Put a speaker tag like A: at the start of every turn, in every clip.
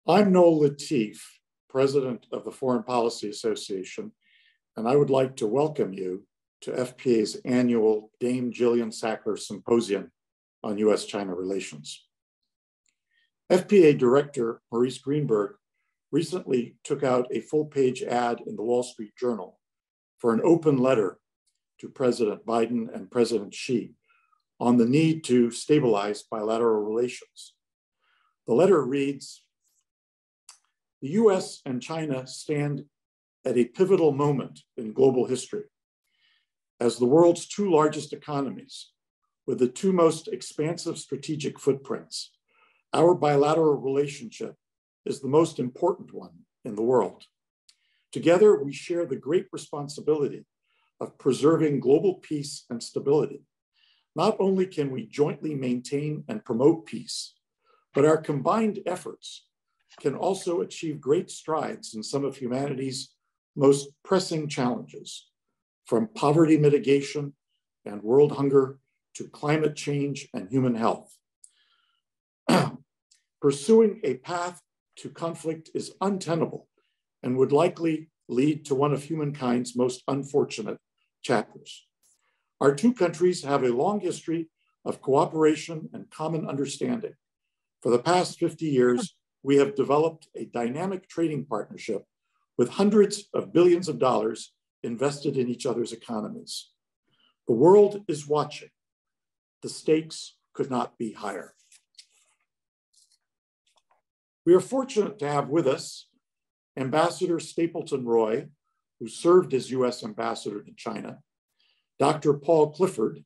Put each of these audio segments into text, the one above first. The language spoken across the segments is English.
A: I'm Noel Latif, president of the Foreign Policy Association, and I would like to welcome you to FPA's annual Dame Jillian Sackler Symposium on U.S. China Relations. FPA Director Maurice Greenberg recently took out a full-page ad in the Wall Street Journal for an open letter to President Biden and President Xi on the need to stabilize bilateral relations. The letter reads, "The U.S. and China stand at a pivotal moment in global history. As the world's two largest economies, with the two most expansive strategic footprints, our bilateral relationship is the most important one in the world. Together, we share the great responsibility of preserving global peace and stability. Not only can we jointly maintain and promote peace, but our combined efforts can also achieve great strides in some of humanity's most pressing challenges, from poverty mitigation and world hunger to climate change and human health. Pursuing a path to conflict is untenable and would likely lead to one of humankind's most unfortunate chapters. Our two countries have a long history of cooperation and common understanding. For the past 50 years, we have developed a dynamic trading partnership with hundreds of billions of dollars invested in each other's economies. The world is watching. The stakes could not be higher." We are fortunate to have with us Ambassador Stapleton Roy, who served as U.S. Ambassador to China, Dr. Paul Clifford,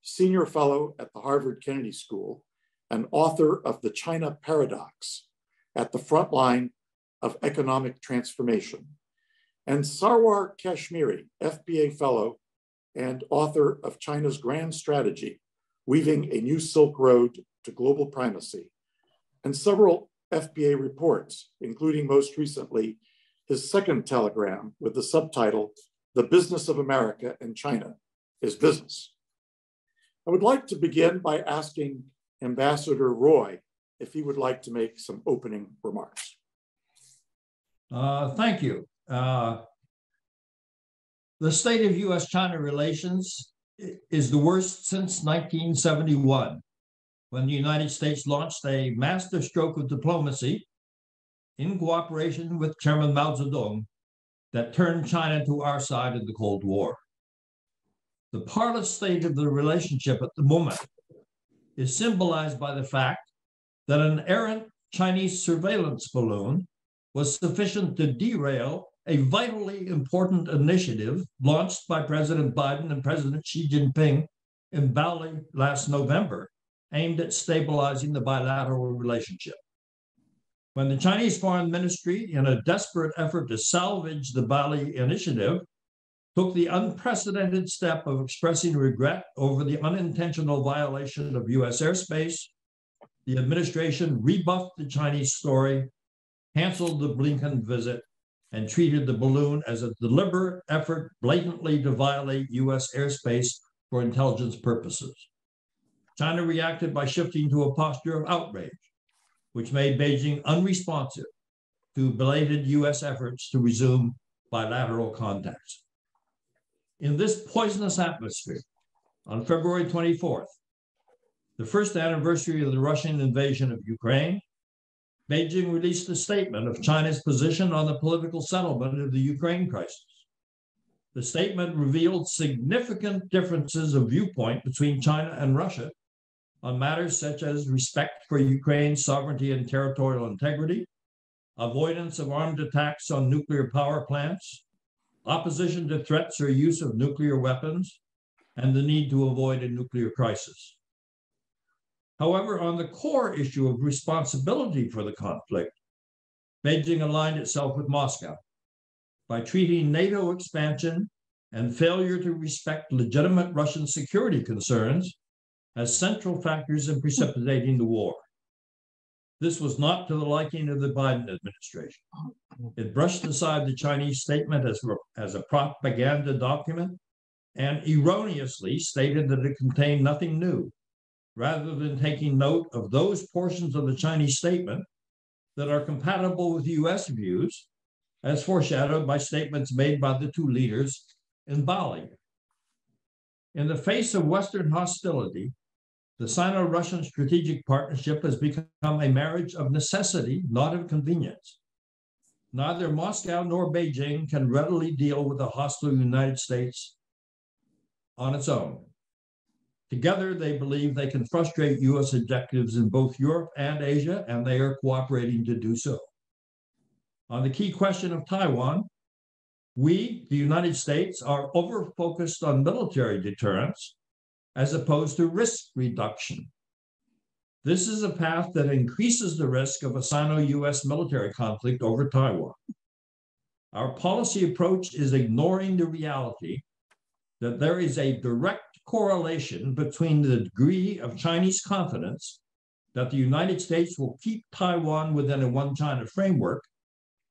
A: Senior Fellow at the Harvard Kennedy School and author of The China Paradox, at the front line of economic transformation, and Sarwar Kashmiri, FPA Fellow and author of China's Grand Strategy, Weaving a New Silk Road to Global Primacy, and several FPA reports, including most recently his second telegram with the subtitle, "The Business of America and China is Business." I would like to begin by asking Ambassador Roy if he would like to make some opening remarks.
B: Thank you. The state of U.S. China relations is the worst since 1971, when the United States launched a masterstroke of diplomacy in cooperation with Chairman Mao Zedong that turned China to our side of the Cold War. The parlous state of the relationship at the moment is symbolized by the fact that an errant Chinese surveillance balloon was sufficient to derail a vitally important initiative launched by President Biden and President Xi Jinping in Bali last November, aimed at stabilizing the bilateral relationship. When the Chinese Foreign Ministry, in a desperate effort to salvage the Bali initiative, took the unprecedented step of expressing regret over the unintentional violation of U.S. airspace, the administration rebuffed the Chinese story, canceled the Blinken visit, and treated the balloon as a deliberate effort blatantly to violate U.S. airspace for intelligence purposes. China reacted by shifting to a posture of outrage, which made Beijing unresponsive to belated U.S. efforts to resume bilateral contacts. In this poisonous atmosphere, on February 24th, the first anniversary of the Russian invasion of Ukraine, Beijing released a statement of China's position on the political settlement of the Ukraine crisis. The statement revealed significant differences of viewpoint between China and Russia on matters such as respect for Ukraine's sovereignty and territorial integrity, avoidance of armed attacks on nuclear power plants, opposition to threats or use of nuclear weapons, and the need to avoid a nuclear crisis. However, on the core issue of responsibility for the conflict, Beijing aligned itself with Moscow by treating NATO expansion and failure to respect legitimate Russian security concerns as central factors in precipitating the war. This was not to the liking of the Biden administration. It brushed aside the Chinese statement as a propaganda document and erroneously stated that it contained nothing new, rather than taking note of those portions of the Chinese statement that are compatible with U.S. views, as foreshadowed by statements made by the two leaders in Bali. In the face of Western hostility, the Sino-Russian strategic partnership has become a marriage of necessity, not of convenience. Neither Moscow nor Beijing can readily deal with a hostile United States on its own. Together, they believe they can frustrate U.S. objectives in both Europe and Asia, and they are cooperating to do so. On the key question of Taiwan, we, the United States, are over-focused on military deterrence as opposed to risk reduction. This is a path that increases the risk of a Sino-U.S. military conflict over Taiwan. Our policy approach is ignoring the reality that there is a direct correlation between the degree of Chinese confidence that the United States will keep Taiwan within a one-China framework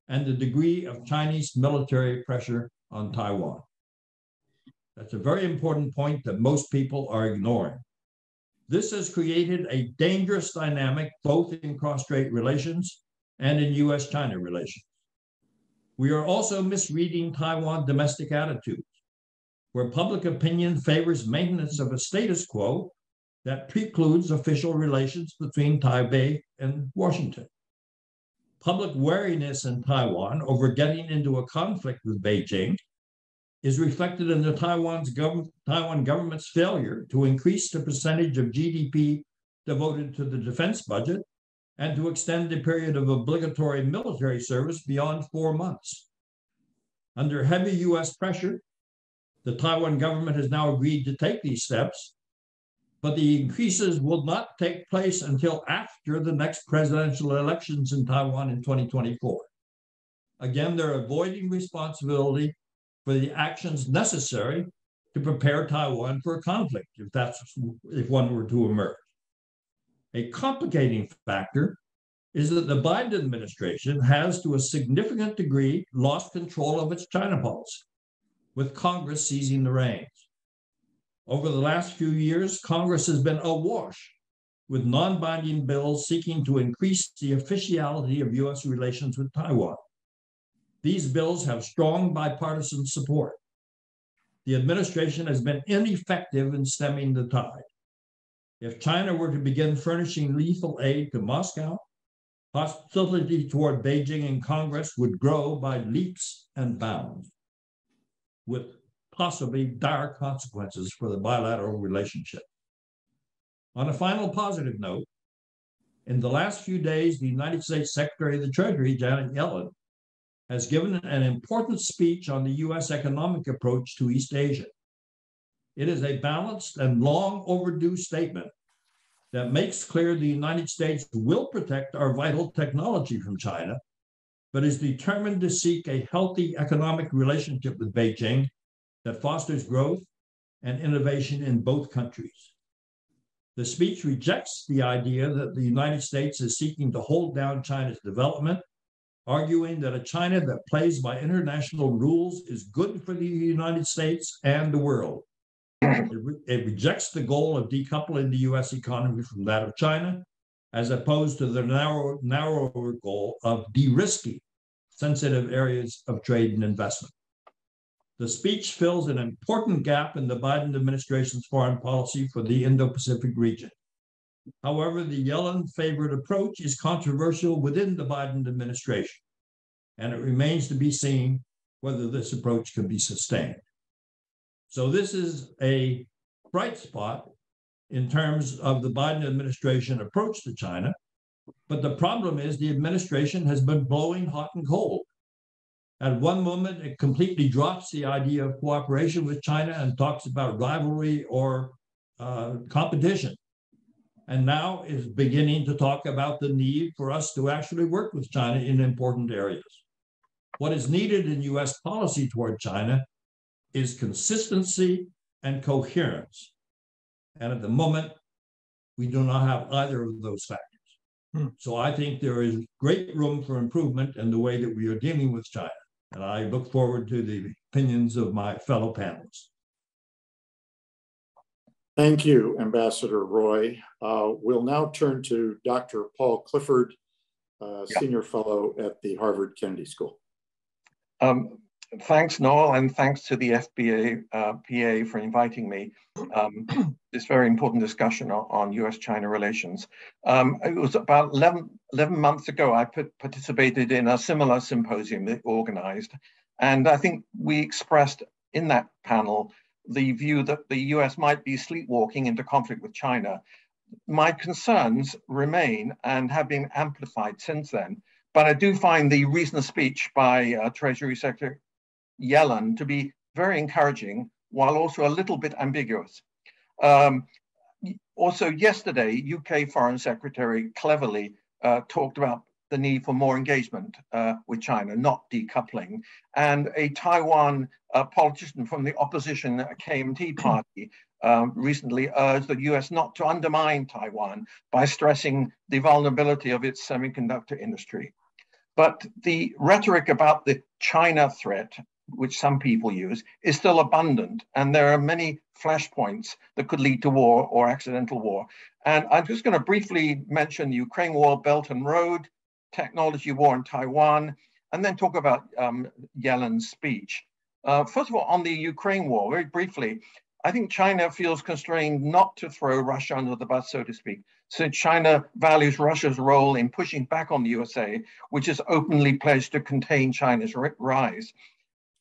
B: and the degree of Chinese military pressure on Taiwan. That's a very important point that most people are ignoring. This has created a dangerous dynamic both in cross-strait relations and in U.S. China relations. We are also misreading Taiwan domestic attitudes, where public opinion favors maintenance of a status quo that precludes official relations between Taipei and Washington. Public wariness in Taiwan over getting into a conflict with Beijing is reflected in the Taiwan government's failure to increase the percentage of GDP devoted to the defense budget and to extend the period of obligatory military service beyond 4 months. Under heavy U.S. pressure, the Taiwan government has now agreed to take these steps, but the increases will not take place until after the next presidential elections in Taiwan in 2024. Again, they're avoiding responsibility for the actions necessary to prepare Taiwan for a conflict, if one were to emerge. A complicating factor is that the Biden administration has, to a significant degree, lost control of its China policy, with Congress seizing the reins. Over the last few years, Congress has been awash with non-binding bills seeking to increase the officiality of U.S. relations with Taiwan. These bills have strong bipartisan support. The administration has been ineffective in stemming the tide. If China were to begin furnishing lethal aid to Moscow, hostility toward Beijing and Congress would grow by leaps and bounds, with possibly dire consequences for the bilateral relationship. On a final positive note, in the last few days, the United States Secretary of the Treasury, Janet Yellen, has given an important speech on the U.S. economic approach to East Asia. It is a balanced and long overdue statement that makes clear the United States will protect our vital technology from China, but is determined to seek a healthy economic relationship with Beijing that fosters growth and innovation in both countries. The speech rejects the idea that the United States is seeking to hold down China's development, arguing that a China that plays by international rules is good for the United States and the world. It rejects the goal of decoupling the U.S. economy from that of China, as opposed to the narrower goal of de-risking sensitive areas of trade and investment. The speech fills an important gap in the Biden administration's foreign policy for the Indo-Pacific region. However, the Yellen-favored approach is controversial within the Biden administration, and it remains to be seen whether this approach can be sustained. So this is a bright spot in terms of the Biden administration approach to China, but the problem is the administration has been blowing hot and cold. At one moment, it completely drops the idea of cooperation with China and talks about rivalry or competition. And now is beginning to talk about the need for us to actually work with China in important areas. What is needed in U.S. policy toward China is consistency and coherence. And at the moment, we do not have either of those factors. So I think there is great room for improvement in the way that we are dealing with China. And I look forward to the opinions of my fellow panelists.
A: Thank you, Ambassador Roy. We'll now turn to Dr. Paul Clifford, Senior Fellow at the Harvard Kennedy School.
C: Thanks, Noel, and thanks to the FBA PA for inviting me. This very important discussion on U.S. China relations. It was about 11 months ago I participated in a similar symposium they organized. And I think we expressed in that panel the view that the US might be sleepwalking into conflict with China. My concerns remain and have been amplified since then. But I do find the recent speech by Treasury Secretary Yellen to be very encouraging, while also a little bit ambiguous. Also yesterday, UK Foreign Secretary cleverly talked about the need for more engagement with China, not decoupling. And a Taiwan politician from the opposition KMT party recently urged the US not to undermine Taiwan by stressing the vulnerability of its semiconductor industry. But the rhetoric about the China threat, which some people use, is still abundant. And there are many flashpoints that could lead to war or accidental war. And I'm just going to briefly mention the Ukraine war, Belt and Road, technology war in Taiwan, and then talk about Yellen's speech. First of all, on the Ukraine war, very briefly, I think China feels constrained not to throw Russia under the bus, so to speak, since China values Russia's role in pushing back on the USA, which has openly pledged to contain China's rise.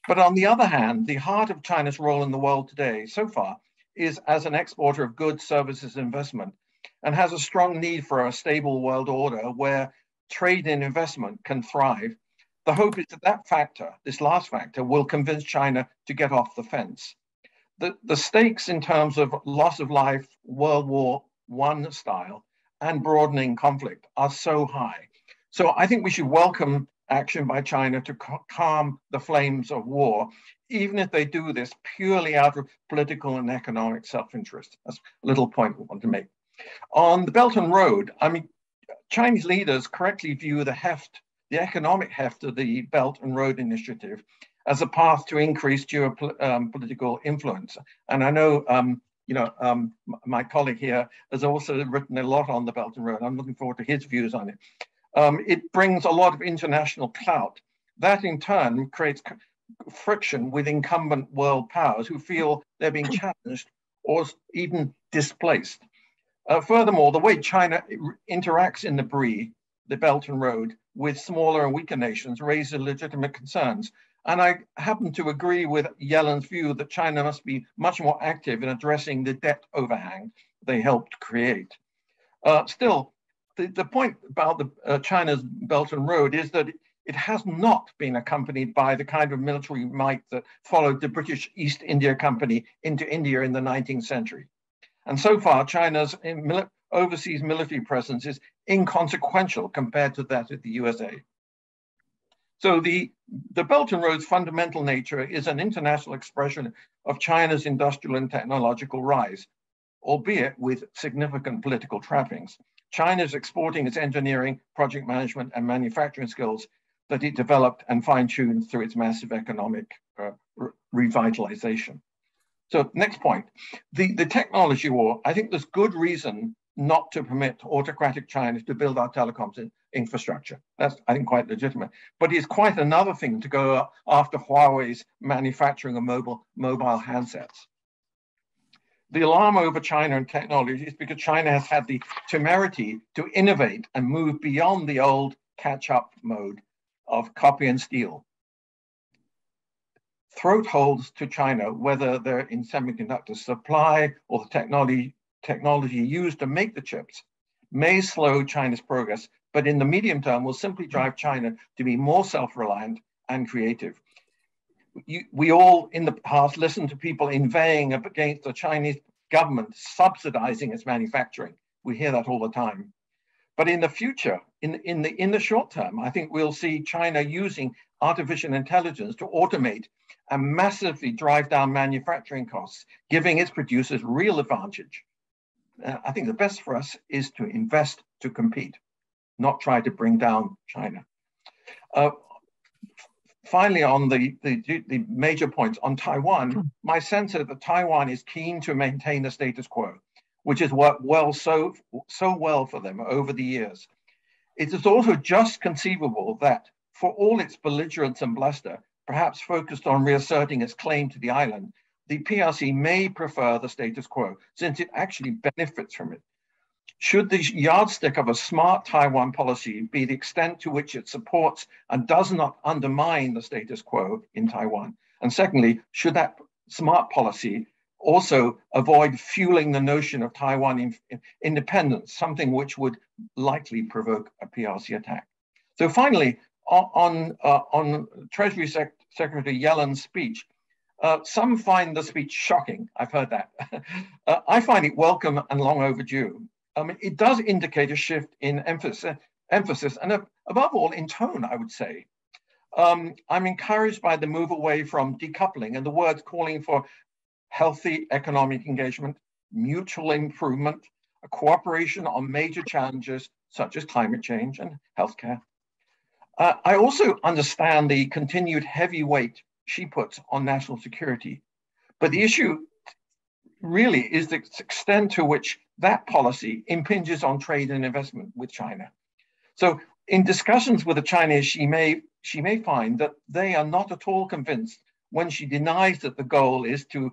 C: But on the other hand, the heart of China's role in the world today, so far, is as an exporter of goods, services, and investment, and has a strong need for a stable world order where trade and investment can thrive. The hope is that that factor, this last factor, will convince China to get off the fence. The stakes in terms of loss of life, World War I style, and broadening conflict are so high. So I think we should welcome action by China to calm the flames of war, even if they do this purely out of political and economic self-interest. That's a little point we want to make. On the Belt and Road, I mean, Chinese leaders correctly view the economic heft of the Belt and Road Initiative as a path to increase geopolitical influence. And I know, my colleague here has also written a lot on the Belt and Road. I'm looking forward to his views on it. It brings a lot of international clout. That in turn creates friction with incumbent world powers who feel they're being challenged or even displaced. Furthermore, the way China interacts in the BRI, the Belt and Road, with smaller and weaker nations raises legitimate concerns. And I happen to agree with Yellen's view that China must be much more active in addressing the debt overhang they helped create. Still, the point about China's Belt and Road is that it has not been accompanied by the kind of military might that followed the British East India Company into India in the 19th century. And so far, China's overseas military presence is inconsequential compared to that of the USA. So the Belt and Road's fundamental nature is an international expression of China's industrial and technological rise, albeit with significant political trappings. China is exporting its engineering, project management, and manufacturing skills that it developed and fine-tuned through its massive economic revitalization. So next point, the technology war. I think there's good reason not to permit autocratic China to build our telecoms infrastructure. That's, I think, quite legitimate. But it's quite another thing to go after Huawei's manufacturing of mobile handsets. The alarm over China and technology is because China has had the temerity to innovate and move beyond the old catch-up mode of copy and steal. Throat holds to China, whether they're in semiconductor supply or the technology used to make the chips, may slow China's progress, but in the medium term will simply drive China to be more self-reliant and creative. We all in the past listened to people inveighing against the Chinese government subsidizing its manufacturing. We hear that all the time. But in the future, in the short term, I think we'll see China using artificial intelligence to automate and massively drive down manufacturing costs, giving its producers real advantage. I think the best for us is to invest to compete, not try to bring down China. Finally, on the major points on Taiwan, my sense is that Taiwan is keen to maintain the status quo, which has worked so well for them over the years. It is also just conceivable that, for all its belligerence and bluster, perhaps focused on reasserting its claim to the island, the PRC may prefer the status quo, since it actually benefits from it. Should the yardstick of a smart Taiwan policy be the extent to which it supports and does not undermine the status quo in Taiwan? And secondly, should that smart policy also avoid fueling the notion of Taiwan independence, something which would likely provoke a PRC attack? So finally, on Treasury Secretary Yellen's speech, some find the speech shocking. I've heard that. I find it welcome and long overdue. It does indicate a shift in emphasis and above all in tone, I would say. I'm encouraged by the move away from decoupling and the words calling for healthy economic engagement, mutual improvement, a cooperation on major challenges such as climate change and healthcare. I also understand the continued heavy weight she puts on national security, but the issue really is the extent to which that policy impinges on trade and investment with China. So in discussions with the Chinese, she may find that they are not at all convinced when she denies that the goal is to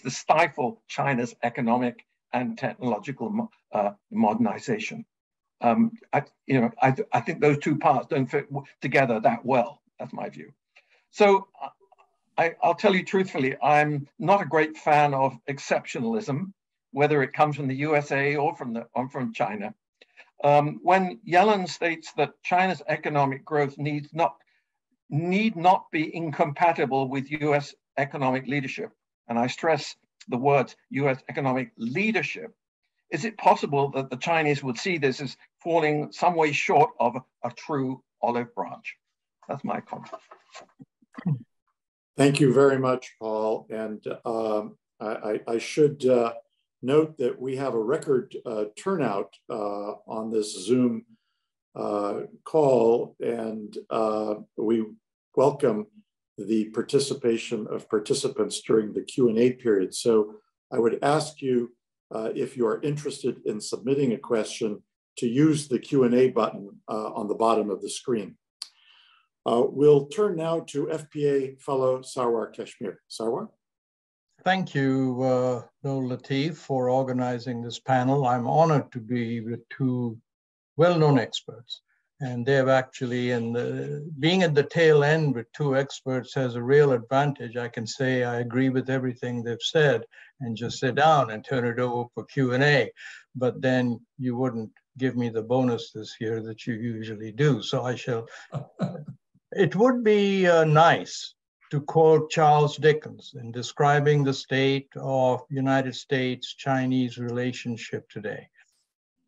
C: stifle China's economic and technological modernization. I think those two parts don't fit together that well. That's my view. So I'll tell you truthfully, I'm not a great fan of exceptionalism, whether it comes from the USA or from China. When Yellen states that China's economic growth need not be incompatible with US economic leadership, and I stress the words US economic leadership, is it possible that the Chinese would see this as falling some way short of a true olive branch? That's my comment.
A: Thank you very much, Paul. And I should note that we have a record turnout on this Zoom call, and we welcome the participation of participants during the Q&A period. So I would ask you, if you are interested in submitting a question, to use the Q&A button on the bottom of the screen. We'll turn now to FPA fellow Sarwar Kashmir. Sarwar?
D: Thank you, Noel Latif, for organizing this panel. I'm honored to be with two well-known experts. And they have actually, being at the tail end with two experts has a real advantage. I can say I agree with everything they've said and just sit down and turn it over for Q&A. But then you wouldn't give me the bonus this year that you usually do. So I shall. It would be nice to quote Charles Dickens in describing the state of United States-Chinese relationship today.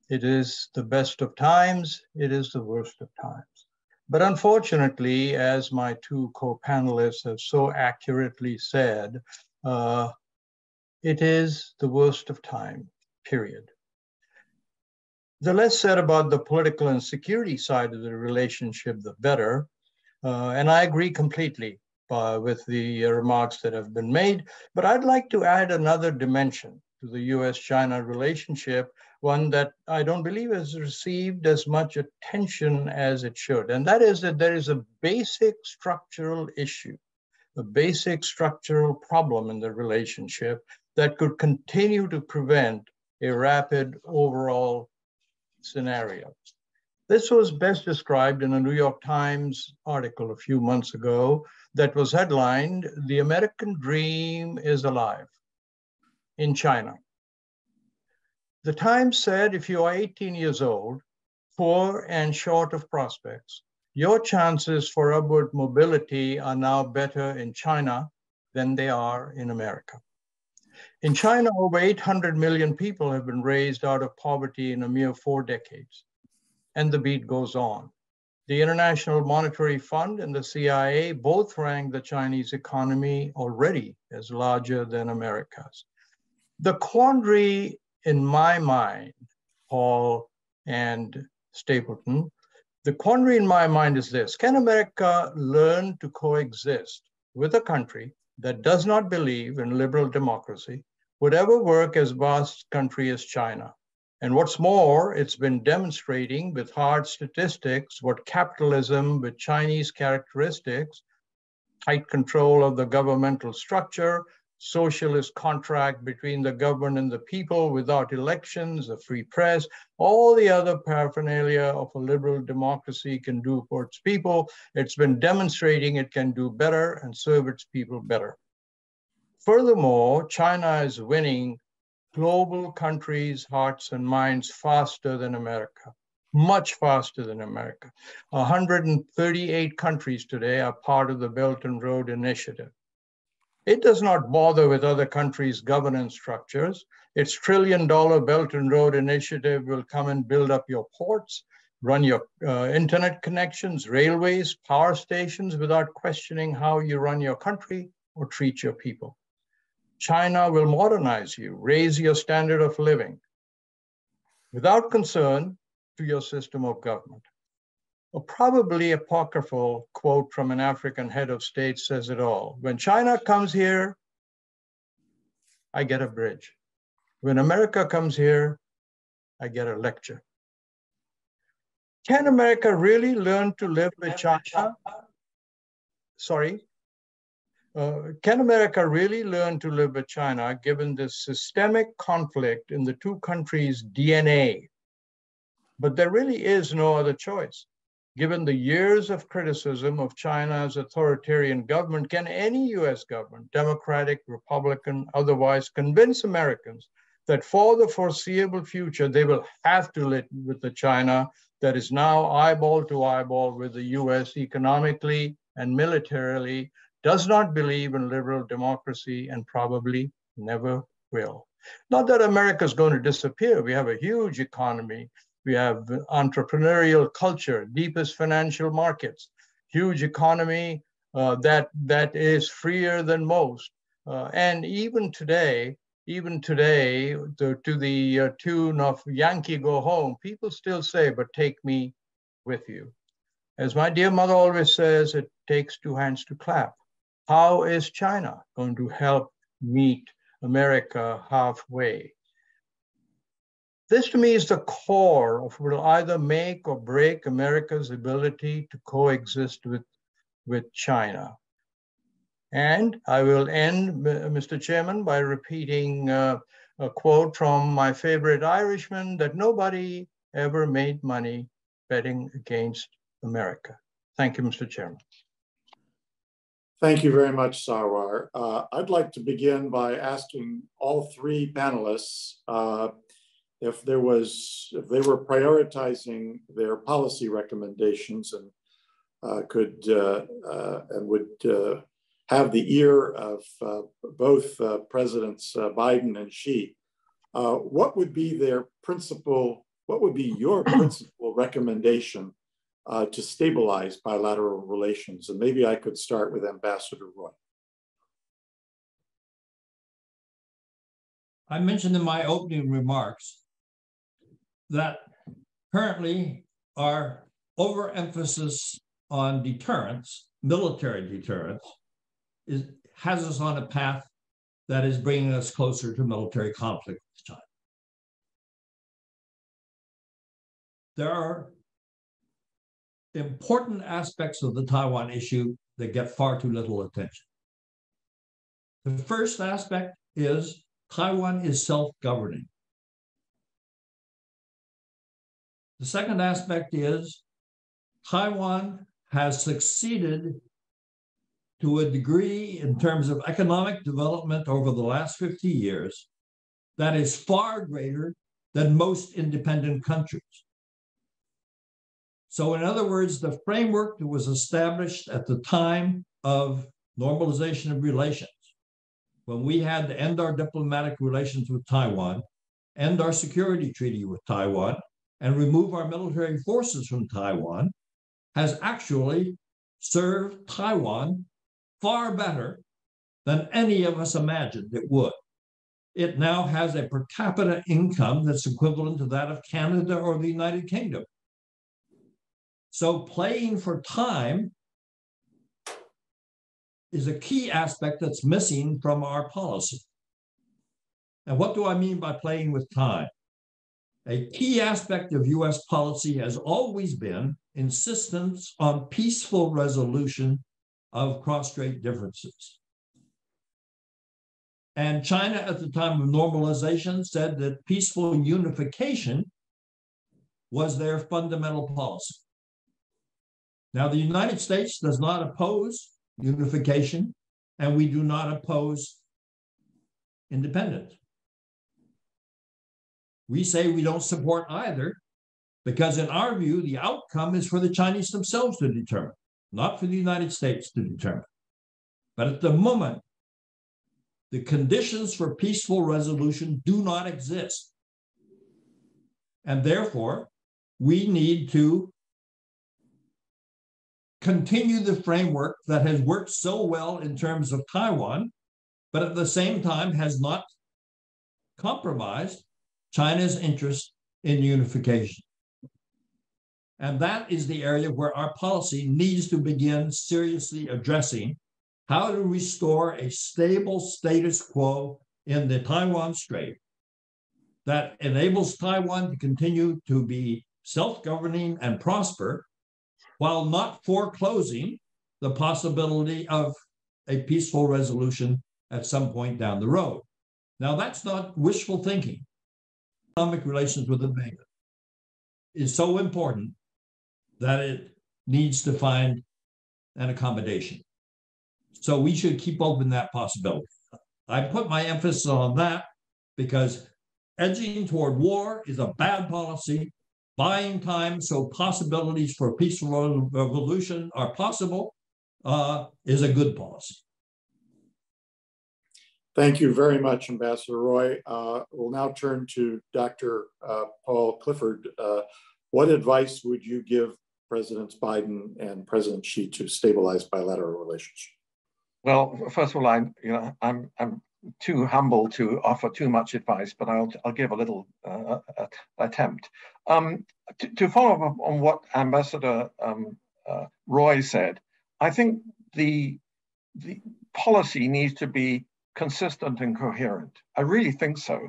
D: It is the best of times, it is the worst of times. But unfortunately, as my two co-panelists have so accurately said, it is the worst of time, period. The less said about the political and security side of the relationship, the better. And I agree completely with the remarks that have been made, but I'd like to add another dimension to the U.S. China relationship, one that I don't believe has received as much attention as it should. And that is that there is a basic structural issue, a basic structural problem in the relationship that could continue to prevent a rapid overall scenario. This was best described in a New York Times article a few months ago that was headlined, "The American Dream is Alive in China." The Times said, if you are 18 years old, poor and short of prospects, your chances for upward mobility are now better in China than they are in America. In China, over 800 million people have been raised out of poverty in a mere 4 decades. And the beat goes on. The International Monetary Fund and the CIA both rank the Chinese economy already as larger than America's. The quandary in my mind, Paul and Stapleton, the quandary in my mind is this: can America learn to coexist with a country that does not believe in liberal democracy, would ever work as vast country as China, And what's more, it's been demonstrating with hard statistics what capitalism with Chinese characteristics, tight control of the governmental structure, socialist contract between the government and the people without elections, a free press, all the other paraphernalia of a liberal democracy can do for its people. It's been demonstrating it can do better and serve its people better. Furthermore, China is winning global countries' hearts and minds faster than America, much faster than America. 138 countries today are part of the Belt and Road Initiative. It does not bother with other countries' governance structures. Its trillion-dollar Belt and Road Initiative will come and build up your ports, run your internet connections, railways, power stations without questioning how you run your country or treat your people. China will modernize you, raise your standard of living without concern to your system of government. A probably apocryphal quote from an African head of state says it all. When China comes here, I get a bridge. When America comes here, I get a lecture. Can America really learn to live with China? Sorry. Can America really learn to live with China given this systemic conflict in the two countries' DNA? But there really is no other choice. Given the years of criticism of China's authoritarian government, can any US government, Democratic, Republican, otherwise, convince Americans that for the foreseeable future, they will have to live with the China that is now eyeball to eyeball with the US economically and militarily, does not believe in liberal democracy, and probably never will. Not that America is going to disappear. We have a huge economy. We have entrepreneurial culture, deepest financial markets, huge economy that is freer than most. And even today, to the tune of Yankee Go Home, people still say, but take me with you. As my dear mother always says, it takes two hands to clap. How is China going to help meet America halfway? This to me is the core of what will either make or break America's ability to coexist with China. And I will end, Mr. Chairman, by repeating a quote from my favorite Irishman, that nobody ever made money betting against America. Thank you, Mr. Chairman.
A: Thank you very much, Sarwar. I'd like to begin by asking all three panelists if they were prioritizing their policy recommendations and would have the ear of both Presidents Biden and Xi, what would be your principal recommendation to stabilize bilateral relations? And maybe I could start with Ambassador Roy.
B: I mentioned in my opening remarks that currently our overemphasis on deterrence, military deterrence, has us on a path that is bringing us closer to military conflict with China. There are important aspects of the Taiwan issue that get far too little attention. The first aspect is Taiwan is self-governing. The second aspect is Taiwan has succeeded to a degree in terms of economic development over the last 50 years that is far greater than most independent countries. So in other words, the framework that was established at the time of normalization of relations, when we had to end our diplomatic relations with Taiwan, end our security treaty with Taiwan, and remove our military forces from Taiwan, has actually served Taiwan far better than any of us imagined it would. It now has a per capita income that's equivalent to that of Canada or the United Kingdom. So playing for time is a key aspect that's missing from our policy. And what do I mean by playing with time? A key aspect of U.S. policy has always been insistence on peaceful resolution of cross-strait differences. And China at the time of normalization said that peaceful unification was their fundamental policy. Now, the United States does not oppose unification, and we do not oppose independence. We say we don't support either because in our view, the outcome is for the Chinese themselves to determine, not for the United States to determine. But at the moment, the conditions for peaceful resolution do not exist. And therefore, we need to continue the framework that has worked so well in terms of Taiwan, but at the same time has not compromised China's interest in unification. And that is the area where our policy needs to begin seriously addressing how to restore a stable status quo in the Taiwan Strait that enables Taiwan to continue to be self-governing and prosper while not foreclosing the possibility of a peaceful resolution at some point down the road. Now, that's not wishful thinking. Economic relations with America is so important that it needs to find an accommodation. So we should keep open that possibility. I put my emphasis on that because edging toward war is a bad policy. Buying time so possibilities for peaceful revolution are possible is a good policy.
A: Thank you very much, Ambassador Roy. We'll now turn to Dr. Paul Clifford. What advice would you give Presidents Biden and President Xi to stabilize bilateral relations?
C: Well, first of all, I'm too humble to offer too much advice, but I'll give a little attempt. To follow up on what Ambassador Roy said, I think the policy needs to be consistent and coherent. I really think so.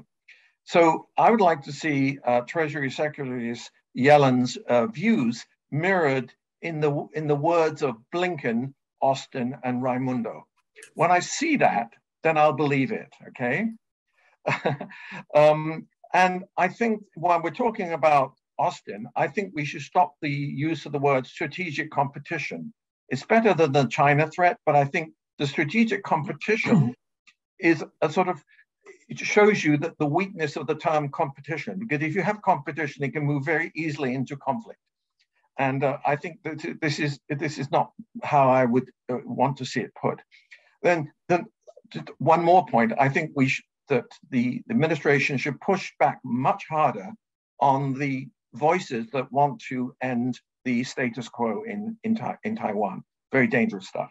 C: So I would like to see Treasury Secretary Yellen's views mirrored in the words of Blinken, Austin, and Raimundo. When I see that, then I'll believe it, okay? And I think when we're talking about Austin, I think we should stop the use of the word strategic competition. It's better than the China threat, but I think the strategic competition is a sort of, it shows you that the weakness of the term competition, because if you have competition, it can move very easily into conflict. And I think that this is not how I would want to see it put. Then one more point, I think that the administration should push back much harder on the voices that want to end the status quo in Taiwan. Very dangerous stuff.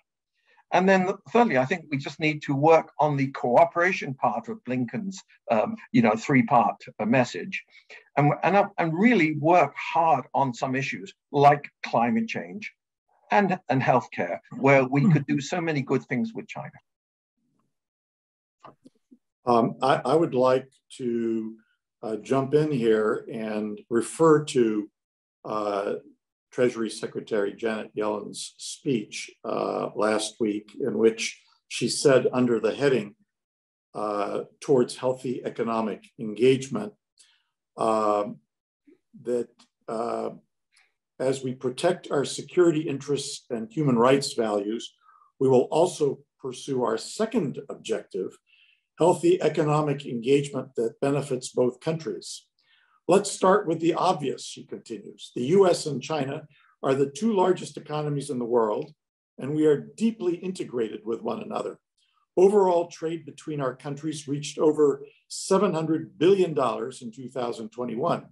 C: And then thirdly, I think we just need to work on the cooperation part of Blinken's, three-part message, and really work hard on some issues like climate change and healthcare, where we could do so many good things with China.
A: I would like to jump in here and refer to Treasury Secretary Janet Yellen's speech last week, in which she said under the heading towards healthy economic engagement, that as we protect our security interests and human rights values, we will also pursue our second objective, healthy economic engagement that benefits both countries. Let's start with the obvious, she continues. The US and China are the two largest economies in the world, and we are deeply integrated with one another. Overall trade between our countries reached over $700 billion in 2021.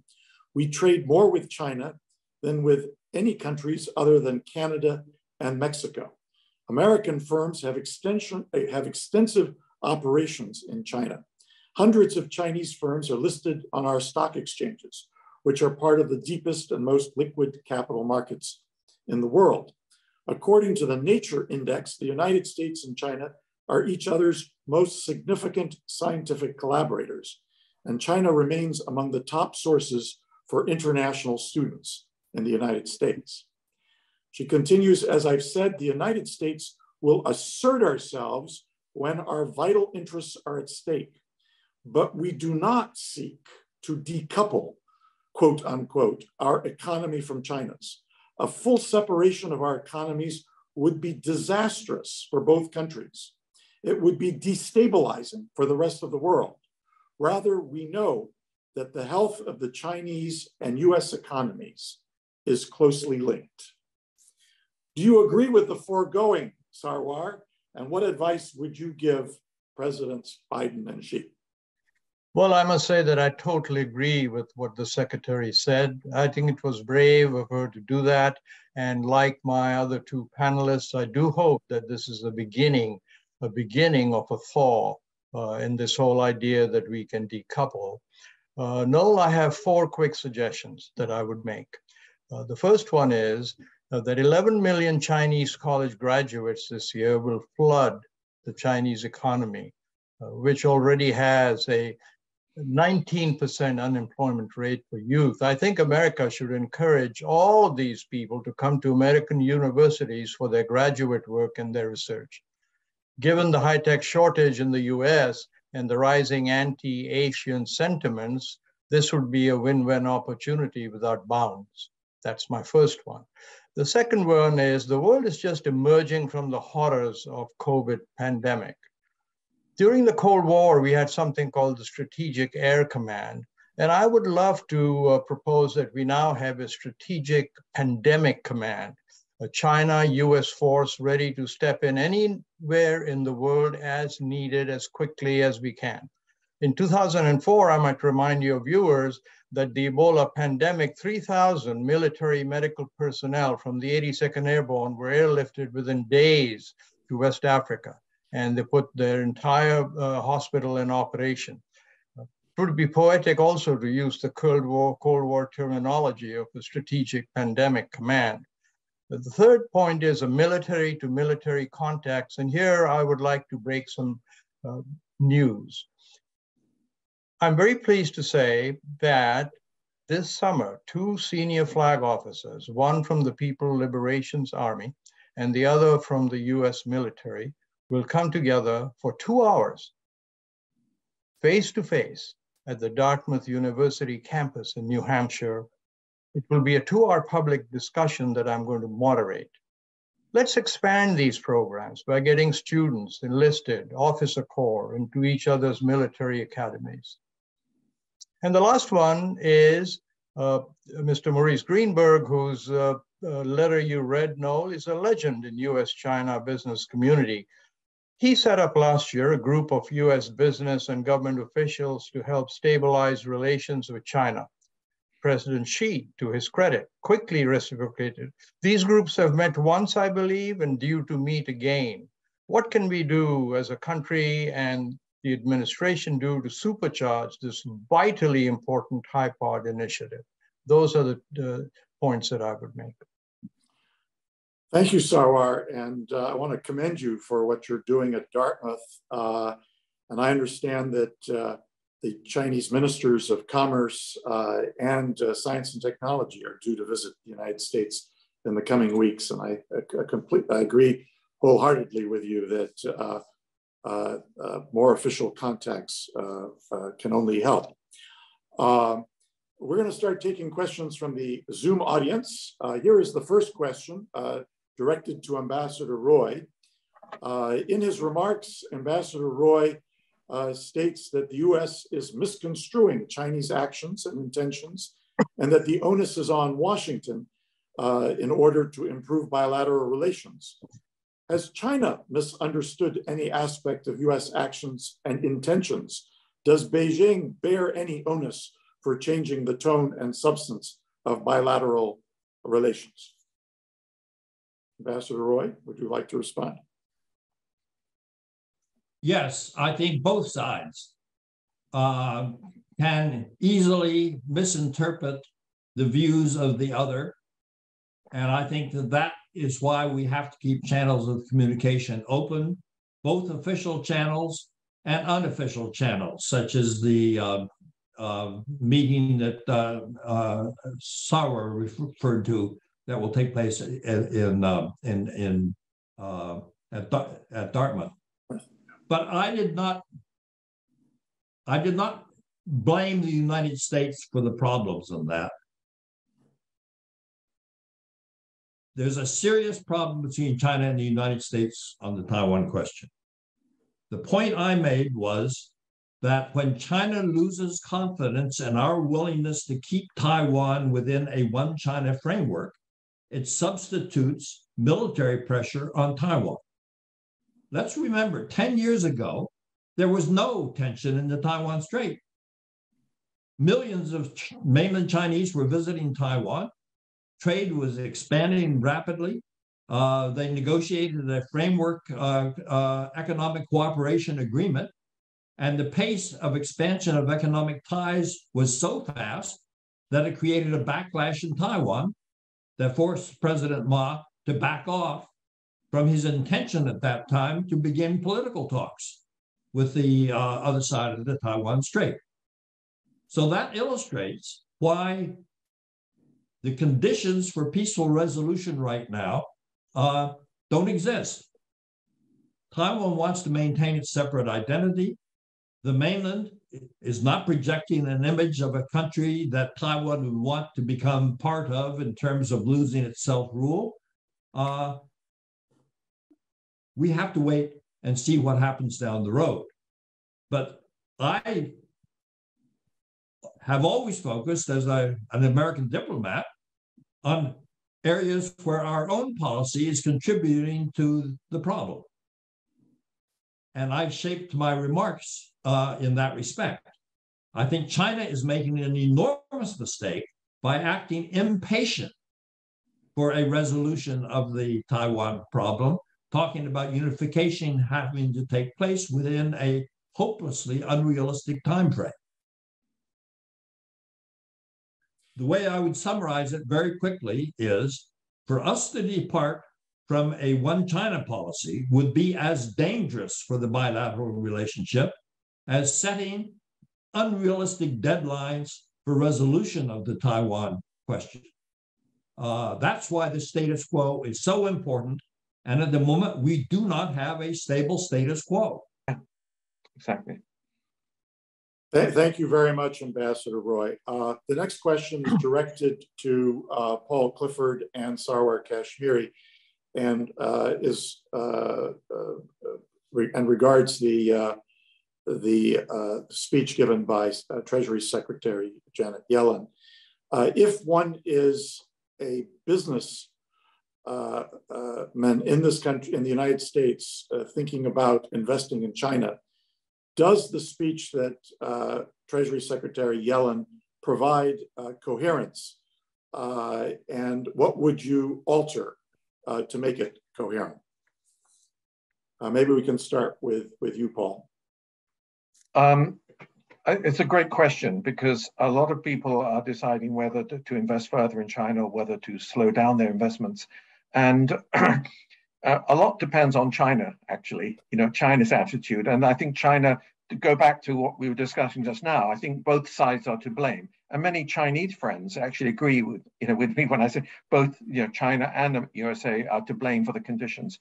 A: We trade more with China than with any countries other than Canada and Mexico. American firms have extensive operations in China. Hundreds of Chinese firms are listed on our stock exchanges, which are part of the deepest and most liquid capital markets in the world. According to the Nature Index, the United States and China are each other's most significant scientific collaborators. and China remains among the top sources for international students in the United States. She continues, as I've said, the United States will assert ourselves when our vital interests are at stake, but we do not seek to decouple, quote unquote, our economy from China's. A full separation of our economies would be disastrous for both countries. It would be destabilizing for the rest of the world. Rather, we know that the health of the Chinese and US economies is closely linked. Do you agree with the foregoing, Sarwar? And what advice would you give Presidents Biden and Xi?
D: Well, I must say that I totally agree with what the secretary said. I think it was brave of her to do that. And like my other two panelists, I do hope that this is a beginning of a thaw in this whole idea that we can decouple. Noel, I have 4 quick suggestions that I would make. The first one is that 11 million Chinese college graduates this year will flood the Chinese economy, which already has a 19% unemployment rate for youth. I think America should encourage all of these people to come to American universities for their graduate work and their research. Given the high-tech shortage in the US and the rising anti-Asian sentiments, this would be a win-win opportunity without bounds. That's my first one. The second one is the world is just emerging from the horrors of COVID pandemic. During the Cold War, we had something called the Strategic Air Command. And I would love to propose that we now have a Strategic Pandemic Command, a China-US force ready to step in anywhere in the world as needed, as quickly as we can. In 2004, I might remind your viewers that the Ebola pandemic, 3,000 military medical personnel from the 82nd Airborne were airlifted within days to West Africa, and they put their entire hospital in operation. It would be poetic also to use the Cold War terminology of the Strategic Pandemic Command. But the third point is a military-to-military contacts, and here I would like to break some news. I'm very pleased to say that this summer, 2 senior flag officers, one from the People Liberations Army and the other from the US military, will come together for 2 hours, face-to-face, at the Dartmouth University campus in New Hampshire. It will be a 2-hour public discussion that I'm going to moderate. Let's expand these programs by getting students enlisted, officer corps, into each other's military academies. And the last one is Mr. Maurice Greenberg, whose letter you read, Noel, is a legend in U.S. China business community. He set up last year a group of U.S. business and government officials to help stabilize relations with China. President Xi, to his credit, quickly reciprocated. These groups have met once, I believe, and due to meet again. What can we do as a country and the administration do to supercharge this vitally important HIPOD initiative? Those are the points that I would make.
A: Thank you, Sarwar, and I want to commend you for what you're doing at Dartmouth. And I understand that the Chinese ministers of commerce and science and technology are due to visit the United States in the coming weeks. And I agree wholeheartedly with you that more official contacts can only help. We're going to start taking questions from the Zoom audience. Here is the first question directed to Ambassador Roy. In his remarks, Ambassador Roy states that the US is misconstruing Chinese actions and intentions, and that the onus is on Washington in order to improve bilateral relations. Has China misunderstood any aspect of US actions and intentions? Does Beijing bear any onus for changing the tone and substance of bilateral relations? Ambassador Roy, would you like to respond?
B: Yes, I think both sides can easily misinterpret the views of the other. And I think that is why we have to keep channels of communication open, both official channels and unofficial channels, such as the meeting that Sauer referred to that will take place at Dartmouth. But I did not blame the United States for the problems in that. There's a serious problem between China and the United States on the Taiwan question. The point I made was that when China loses confidence in our willingness to keep Taiwan within a one China framework, it substitutes military pressure on Taiwan. Let's remember, 10 years ago, there was no tension in the Taiwan Strait. Millions of mainland Chinese were visiting Taiwan. Trade was expanding rapidly. They negotiated a framework economic cooperation agreement, and the pace of expansion of economic ties was so fast that it created a backlash in Taiwan that forced President Ma to back off from his intention at that time to begin political talks with the other side of the Taiwan Strait. So that illustrates why the conditions for peaceful resolution right now don't exist. Taiwan wants to maintain its separate identity. The mainland is not projecting an image of a country that Taiwan would want to become part of in terms of losing its self-rule. We have to wait and see what happens down the road. But I have always focused as an American diplomat on areas where our own policy is contributing to the problem. And I've shaped my remarks in that respect. I think China is making an enormous mistake by acting impatient for a resolution of the Taiwan problem, talking about unification having to take place within a hopelessly unrealistic time frame. The way I would summarize it very quickly is, for us to depart from a one China policy would be as dangerous for the bilateral relationship as setting unrealistic deadlines for resolution of the Taiwan question. That's why the status quo is so important. And at the moment, we do not have a stable status quo.
C: Exactly.
A: Thank you very much, Ambassador Roy. The next question is directed to Paul Clifford and Sarwar Kashmiri, and regards the speech given by Treasury Secretary Janet Yellen. If one is a business man in this country, in the United States, thinking about investing in China, does the speech that Treasury Secretary Yellen provide coherence? And what would you alter to make it coherent? Maybe we can start with you, Paul.
C: It's a great question, because a lot of people are deciding whether to invest further in China or whether to slow down their investments. And a lot depends on China, actually, China's attitude. And I think China, to go back to what we were discussing just now, I think both sides are to blame. And many Chinese friends actually agree with me when I say both China and the USA are to blame for the conditions.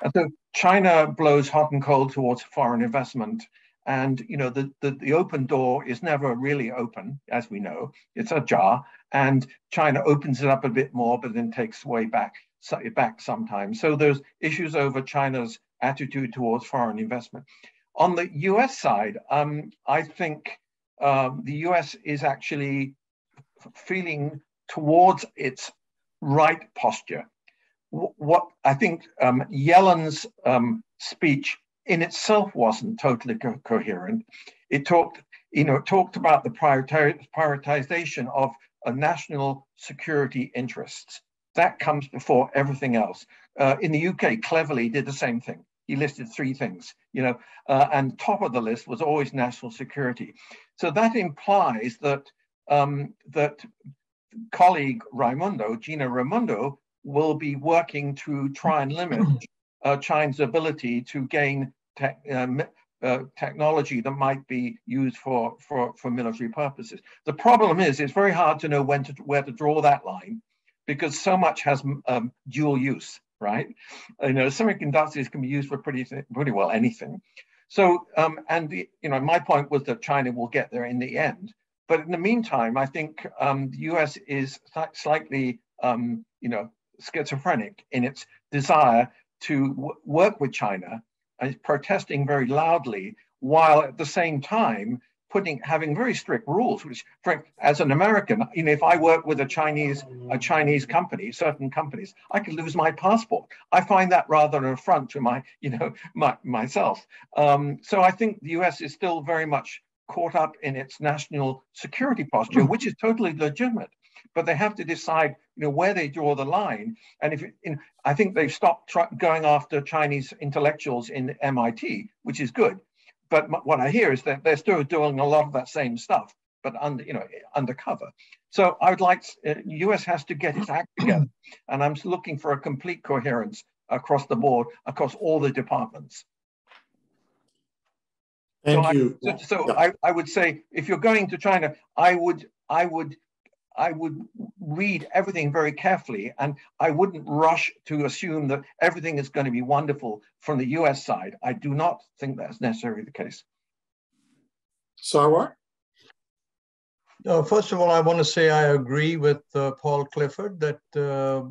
C: And so China blows hot and cold towards foreign investment. And the open door is never really open, as we know. It's ajar, and China opens it up a bit more, but then takes way back sometimes. So there's issues over China's attitude towards foreign investment. On the US side, I think the US is actually feeling towards its right posture. What I think Yellen's speech in itself wasn't totally coherent. It talked about the prioritization of national security interests. That comes before everything else. In the UK, Cleverly did the same thing. He listed 3 things, and top of the list was always national security. So that implies that that colleague Gina Raimondo, will be working to try and limit China's ability to gain technology that might be used for military purposes. The problem is it's very hard to know where to draw that line, because so much has dual use, right? Semiconductors can be used for pretty well anything. So, my point was that China will get there in the end. But in the meantime, I think the US is slightly, schizophrenic in its desire to work with China and protesting very loudly, while at the same time having very strict rules, which, as an American, if I work with a Chinese company, certain companies, I could lose my passport. I find that rather an affront to myself. So I think the US is still very much caught up in its national security posture, which is totally legitimate. But they have to decide, where they draw the line. And I think they've stopped going after Chinese intellectuals in MIT, which is good. But what I hear is that they're still doing a lot of that same stuff, but undercover. So I would like the US has to get its act together, and I'm looking for a complete coherence across the board, across all the departments.
A: Thank you.
C: I would say, if you're going to China, I would read everything very carefully, and I wouldn't rush to assume that everything is going to be wonderful from the US side. I do not think that's necessarily the case.
A: Sarwar?
D: First of all, I want to say I agree with Paul Clifford that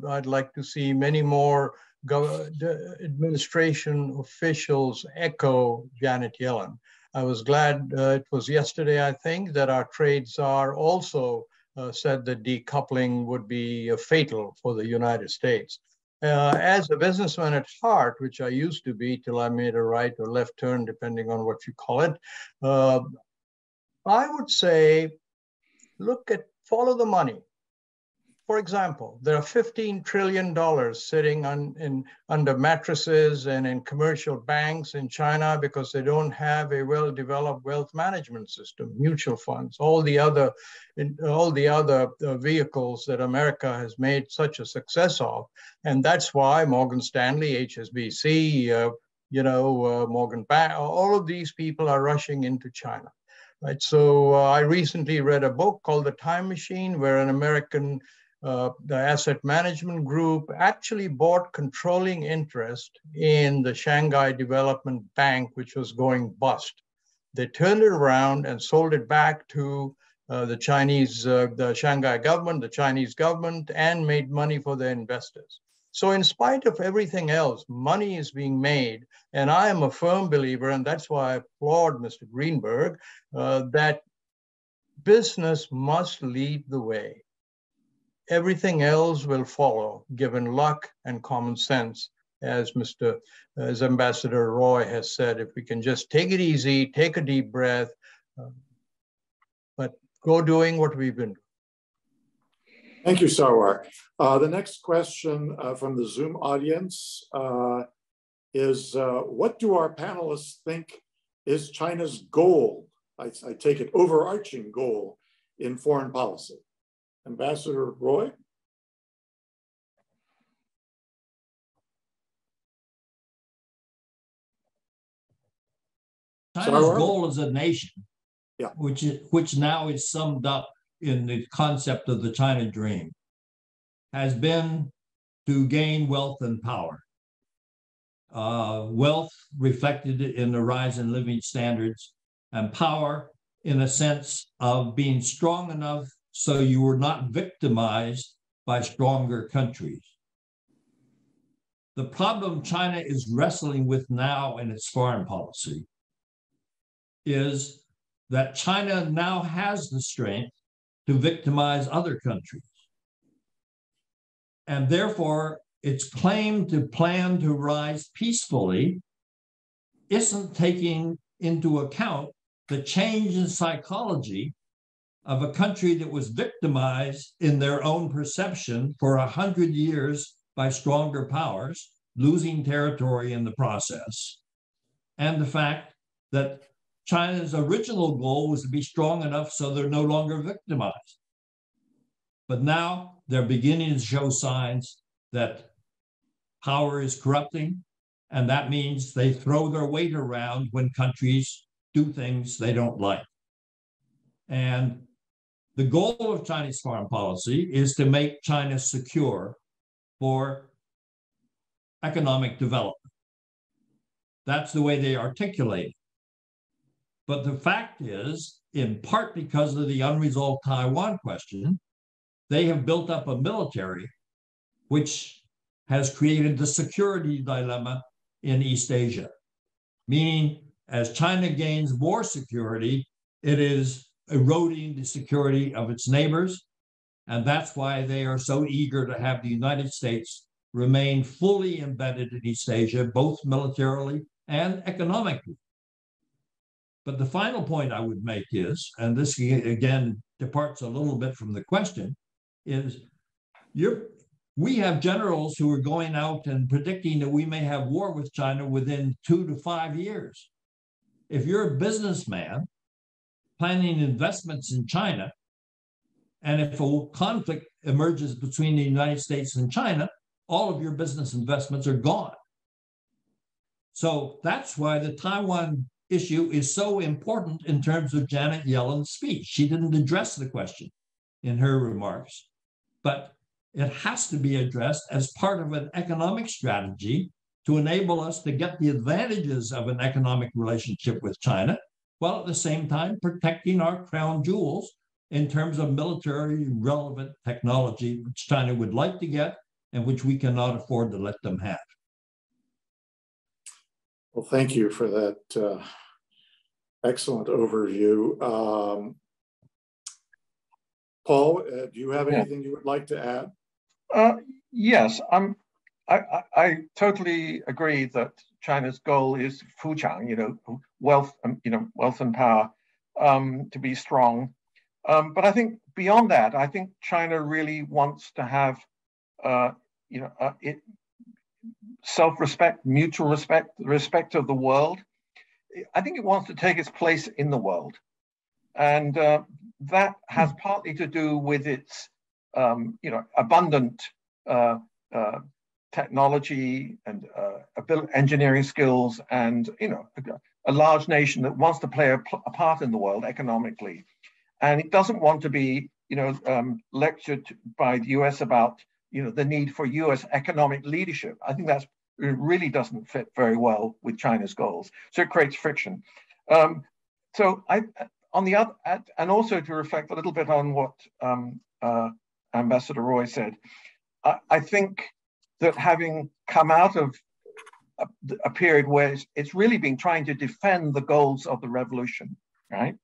D: I'd like to see many more administration officials echo Janet Yellen. I was glad it was yesterday, I think, that our trade czar also said that decoupling would be fatal for the United States. As a businessman at heart, which I used to be till I made a right or left turn, depending on what you call it, I would say, follow the money. For example, there are $15 trillion sitting under mattresses and in commercial banks in China because they don't have a well-developed wealth management system, mutual funds, all the other vehicles that America has made such a success of. And that's why Morgan Stanley, HSBC, Morgan Bank, all of these people are rushing into China. Right. So I recently read a book called The Time Machine, where an American the asset management group actually bought controlling interest in the Shanghai Development Bank, which was going bust. They turned it around and sold it back to the Shanghai government, the Chinese government, and made money for their investors. So in spite of everything else, money is being made. And I am a firm believer, and that's why I applaud Mr. Greenberg, that business must lead the way. Everything else will follow, given luck and common sense, as Ambassador Roy has said. If we can just take it easy, take a deep breath, but go doing what we've been doing.
A: Thank you, Sarwar. The next question from the Zoom audience is, what do our panelists think is China's goal? I take it overarching goal in foreign policy. Ambassador Roy?
B: China's goal as a nation,
A: yeah,
B: which now is summed up in the concept of the China Dream, has been to gain wealth and power. Wealth reflected in the rise in living standards, and power in a sense of being strong enough so you were not victimized by stronger countries. The problem China is wrestling with now in its foreign policy is that China now has the strength to victimize other countries. And therefore, its claim to plan to rise peacefully isn't taking into account the change in psychology of a country that was victimized in their own perception for 100 years by stronger powers, losing territory in the process, and the fact that China's original goal was to be strong enough so they're no longer victimized. But now they're beginning to show signs that power is corrupting And that means they throw their weight around when countries do things they don't like. And the goal of Chinese foreign policy is to make China secure for economic development. That's the way they articulate it. But the fact is, in part because of the unresolved Taiwan question, they have built up a military which has created the security dilemma in East Asia, meaning as China gains more security, it is eroding the security of its neighbors. And that's why they are so eager to have the United States remain fully embedded in East Asia, both militarily and economically. But the final point I would make is, and this again departs a little bit from the question, is we have generals who are going out and predicting that we may have war with China within 2 to 5 years. If you're a businessman planning investments in China, and if a conflict emerges between the United States and China, all of your business investments are gone. So that's why the Taiwan issue is so important in terms of Janet Yellen's speech. She didn't address the question in her remarks, but it has to be addressed as part of an economic strategy to enable us to get the advantages of an economic relationship with China, while at the same time protecting our crown jewels in terms of military relevant technology, which China would like to get and which we cannot afford to let them have.
A: Well, thank you for that excellent overview. Paul, do you have anything you would like to add?
C: Yes, I totally agree that China's goal is fuchang, wealth, wealth and power, to be strong. But I think beyond that, I think China really wants to have, self-respect, mutual respect, the respect of the world. I think it wants to take its place in the world. And that has partly to do with its, abundant technology and engineering skills, and a large nation that wants to play a part in the world economically, and it doesn't want to be lectured by the U.S. about the need for U.S. economic leadership. I think it really doesn't fit very well with China's goals, so it creates friction. So on the other, and also to reflect a little bit on what Ambassador Roy said, I think that having come out of a period where it's really been trying to defend the goals of the revolution, right?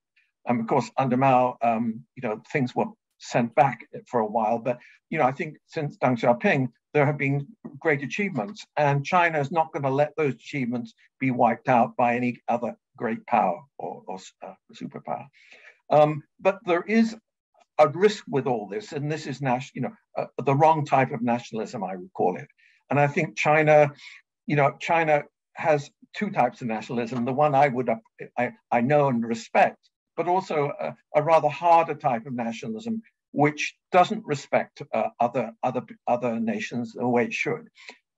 C: And of course, under Mao, things were sent back for a while, but I think since Deng Xiaoping, there have been great achievements, and China is not going to let those achievements be wiped out by any other great power or superpower. But there is a risk with all this, and this is the wrong type of nationalism, I would call it. And I think China has two types of nationalism. The one I know and respect, but also a rather harder type of nationalism, which doesn't respect other nations the way it should.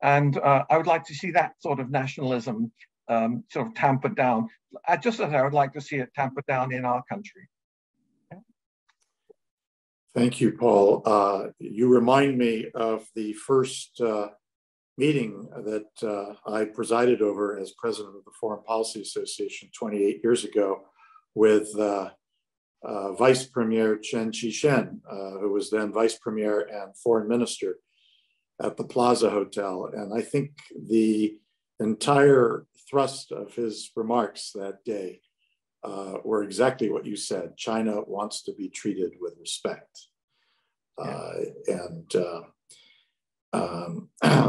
C: And I would like to see that sort of nationalism sort of tampered down, just as I would like to see it tampered down in our country.
A: Thank you, Paul. You remind me of the first meeting that I presided over as president of the Foreign Policy Association 28 years ago with Vice Premier Chen Qishen, who was then Vice Premier and Foreign Minister at the Plaza Hotel. And I think the entire thrust of his remarks that day were exactly what you said. China wants to be treated with respect.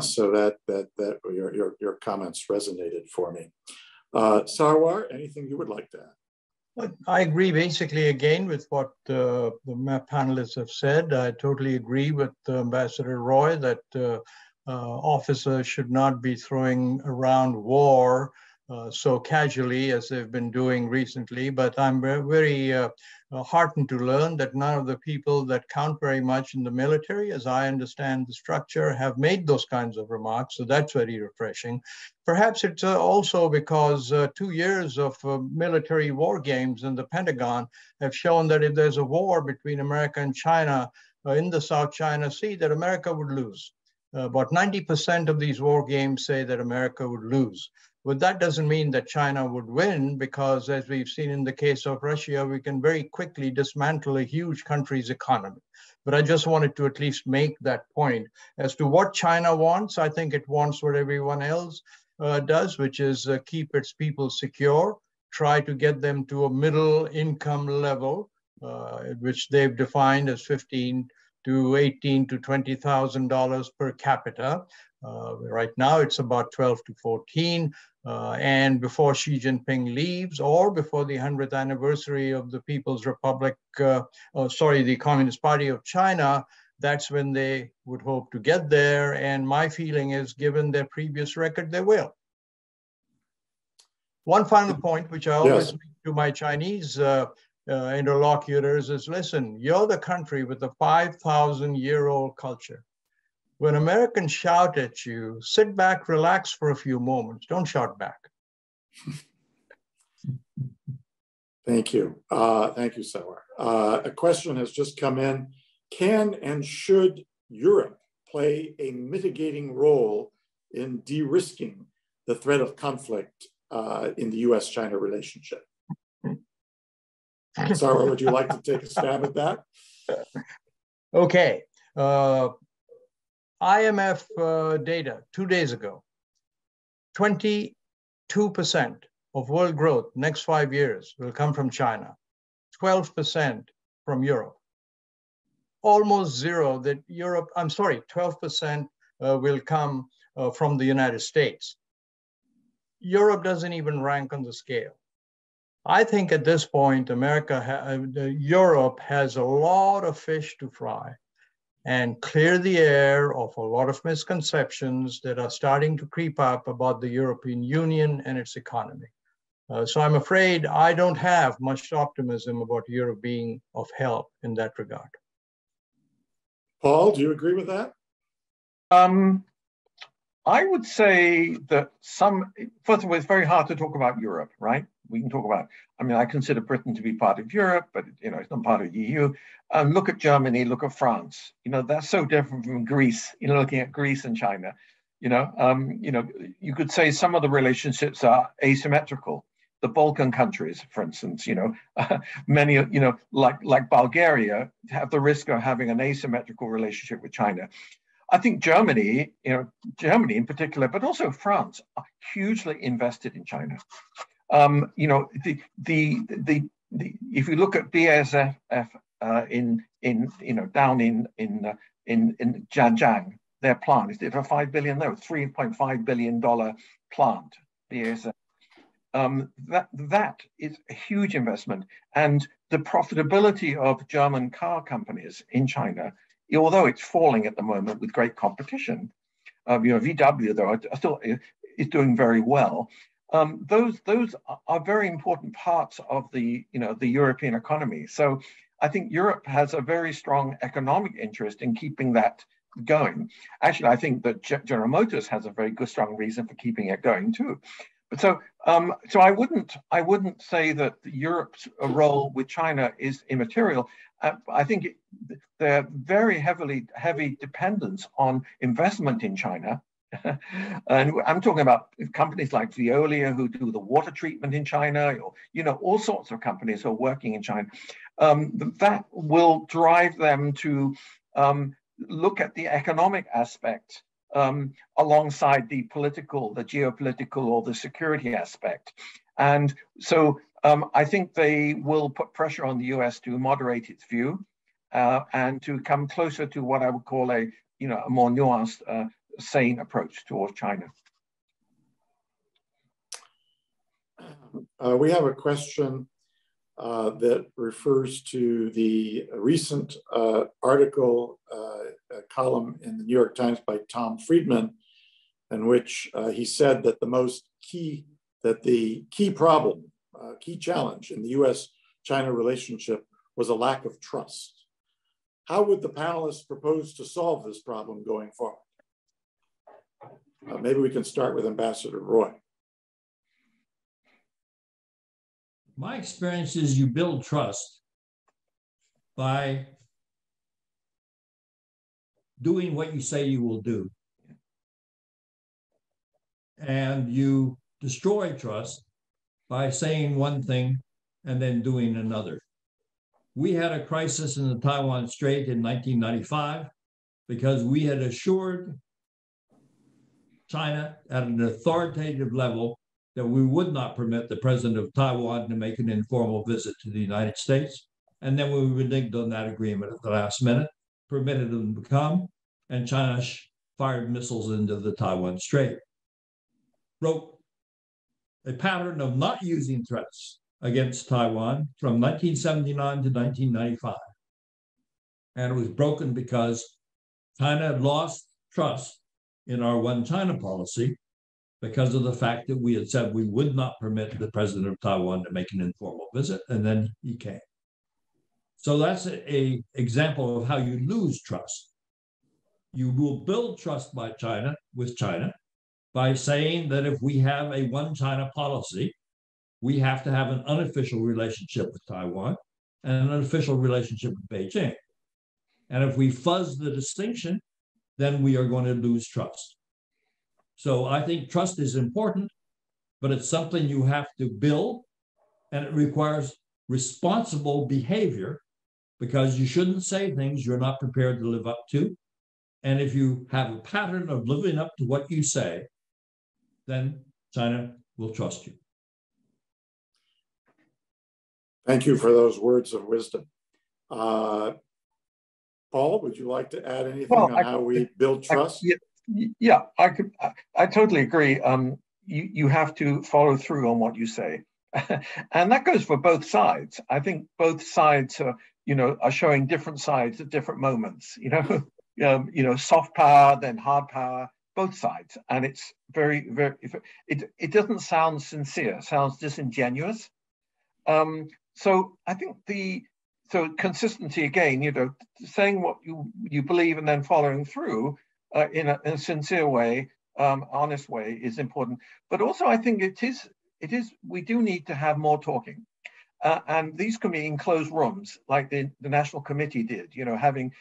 A: So that your comments resonated for me. Sarwar, anything you would like to add?
D: I agree basically again with what the panelists have said. I totally agree with Ambassador Roy that officers should not be throwing around war so casually as they've been doing recently. But I'm very heartened to learn that none of the people that count very much in the military, as I understand the structure, have made those kinds of remarks. So that's very refreshing. Perhaps it's also because 2 years of military war games in the Pentagon have shown that if there's a war between America and China in the South China Sea, that America would lose. About 90% of these war games say that America would lose. But that doesn't mean that China would win, because as we've seen in the case of Russia, we can very quickly dismantle a huge country's economy. But I just wanted to at least make that point. As to what China wants, I think it wants what everyone else does, which is keep its people secure, try to get them to a middle income level, which they've defined as $15,000 to $18,000 to $20,000 per capita. Right now, it's about 12 to 14. And before Xi Jinping leaves, or before the 100th anniversary of the People's Republic, the Communist Party of China, that's when they would hope to get there. And my feeling is, given their previous record, they will. One final point, which I always make to my Chinese interlocutors, is listen, you're the country with a 5,000-year-old culture. When Americans shout at you, sit back, relax for a few moments. Don't shout back.
A: Thank you. Thank you, Sawar. A question has just come in. Can and should Europe play a mitigating role in de-risking the threat of conflict in the U.S. China relationship? Sawar, would you like to take a stab at that?
D: Okay. IMF data 2 days ago, 22% of world growth next 5 years will come from China, 12% from Europe. Almost zero that Europe, 12% will come from the United States. Europe doesn't even rank on the scale. I think at this point, Europe has a lot of fish to fry and clear the air of a lot of misconceptions that are starting to creep up about the European Union and its economy. So I'm afraid I don't have much optimism about Europe being of help in that regard.
A: Paul, do you agree with that?
C: I would say that first of all, it's very hard to talk about Europe, right? We can talk about, I consider Britain to be part of Europe, but it's not part of the EU. Look at Germany, look at France. That's so different from Greece, looking at Greece and China. You could say some of the relationships are asymmetrical. The Balkan countries, for instance, many, like Bulgaria, have the risk of having an asymmetrical relationship with China. I think Germany in particular, but also France, are hugely invested in China. If you look at BASF down in Zhanjiang, their plant is for $5 billion, $3.5 billion plant. BASF. That is a huge investment, and the profitability of German car companies in China, although it's falling at the moment with great competition, VW though still is doing very well. Those are very important parts of the European economy. So I think Europe has a very strong economic interest in keeping that going. Actually, I think that General Motors has a very good, strong reason for keeping it going too. But so I wouldn't say that Europe's role with China is immaterial. I think they're very heavy dependence on investment in China. And I'm talking about companies like Veolia, who do the water treatment in China, or all sorts of companies who are working in China. That will drive them to look at the economic aspect alongside the political, the geopolitical, or the security aspect. And so I think they will put pressure on the US to moderate its view and to come closer to what I would call a more nuanced, sane approach towards China.
A: We have a question that refers to the recent article, column in the New York Times by Tom Friedman, in which he said that the key problem, key challenge in the U.S. China relationship was a lack of trust. How would the panelists propose to solve this problem going forward? Maybe we can start with Ambassador Roy.
B: My experience is you build trust by doing what you say you will do. And you destroy trust by saying one thing and then doing another. We had a crisis in the Taiwan Strait in 1995 because we had assured China at an authoritative level that we would not permit the president of Taiwan to make an informal visit to the United States. And then we reneged on that agreement at the last minute, permitted them to come, and China fired missiles into the Taiwan Strait. Broke a pattern of not using threats against Taiwan from 1979 to 1995. And it was broken because China lost trust in our one China policy because of the fact that we had said we would not permit the president of Taiwan to make an informal visit, and then he came. So that's an example of how you lose trust. You will build trust by China with China by saying that if we have a one China policy, we have to have an unofficial relationship with Taiwan and an official relationship with Beijing. And if we fuzz the distinction, then we are going to lose trust. So I think trust is important, but it's something you have to build, and it requires responsible behavior because you shouldn't say things you're not prepared to live up to. And if you have a pattern of living up to what you say, then China will trust you.
A: Thank you for those words of wisdom. Paul, would you like to add anything on how we build trust?
C: I totally agree. You have to follow through on what you say. And that goes for both sides. I think both sides are showing different sides at different moments, soft power, then hard power, both sides. And it's very, very, it doesn't sound sincere, it sounds disingenuous. So I think consistency again, saying what you believe and then following through in a sincere way, honest way is important. But also I think we do need to have more talking. And these can be in closed rooms like the National Committee did, having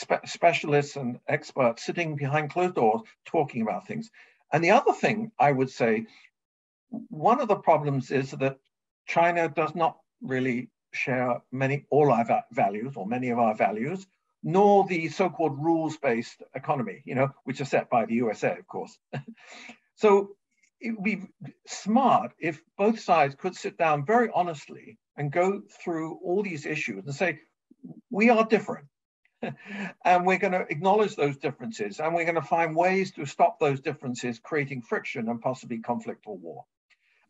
C: specialists and experts sitting behind closed doors talking about things. And the other thing I would say, one of the problems is that China does not really share all our values or many of our values, nor the so-called rules-based economy, which are set by the USA, of course. So it would be smart if both sides could sit down very honestly and go through all these issues and say, we are different. And we're going to acknowledge those differences, and we're going to find ways to stop those differences creating friction and possibly conflict or war.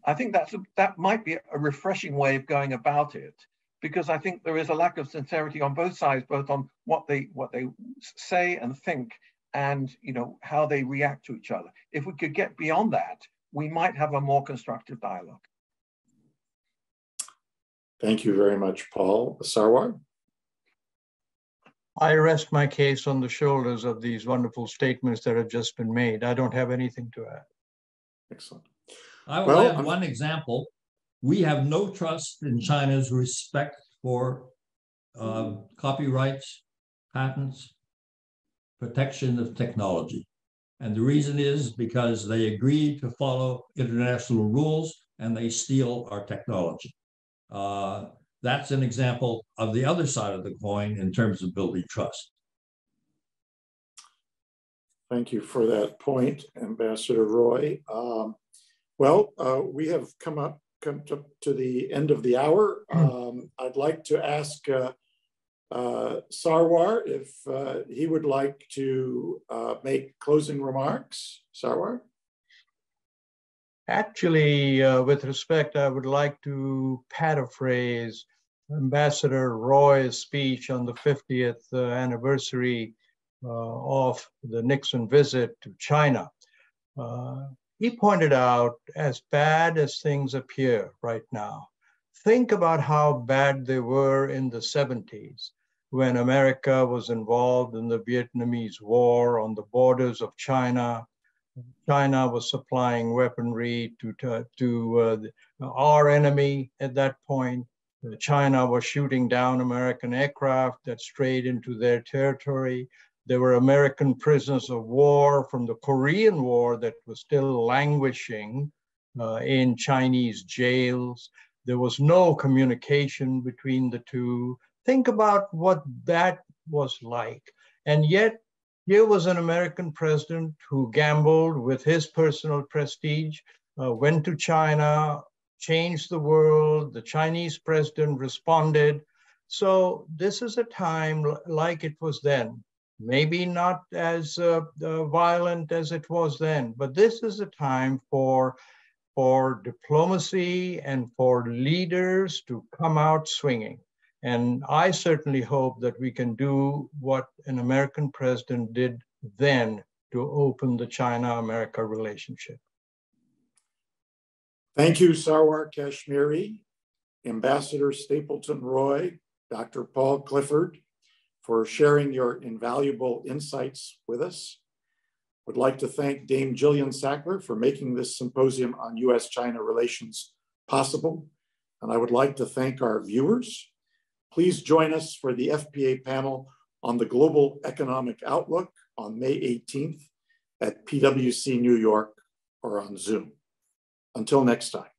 C: I think that might be a refreshing way of going about it, because I think there is a lack of sincerity on both sides, both on what they say and think, and how they react to each other. If we could get beyond that, we might have a more constructive dialogue.
A: Thank you very much, Paul. Sarwar?
D: I rest my case on the shoulders of these wonderful statements that have just been made. I don't have anything to add.
A: Excellent.
B: I will add one example. We have no trust in China's respect for copyrights, patents, protection of technology. And the reason is because they agree to follow international rules and they steal our technology. That's an example of the other side of the coin in terms of building trust.
A: Thank you for that point, Ambassador Roy. We have come to the end of the hour. I'd like to ask Sarwar if he would like to make closing remarks. Sarwar?
D: Actually, with respect, I would like to paraphrase Ambassador Roy's speech on the 50th anniversary of the Nixon visit to China. He pointed out, as bad as things appear right now, think about how bad they were in the 70s when America was involved in the Vietnamese War on the borders of China. China was supplying weaponry to our enemy at that point. China was shooting down American aircraft that strayed into their territory. There were American prisoners of war from the Korean War that was still languishing in Chinese jails. There was no communication between the two. Think about what that was like. And yet, here was an American president who gambled with his personal prestige, went to China, changed the world. The Chinese president responded. So this is a time like it was then. Maybe not as violent as it was then, but this is a time for diplomacy and for leaders to come out swinging. And I certainly hope that we can do what an American president did then to open the China-America relationship.
A: Thank you, Sarwar Kashmiri, Ambassador Stapleton Roy, Dr. Paul Clifford, for sharing your invaluable insights with us. Would like to thank Dame Jillian Sackler for making this symposium on U.S. China relations possible. And I would like to thank our viewers. Please join us for the FPA panel on the Global Economic Outlook on May 18th at PwC New York or on Zoom. Until next time.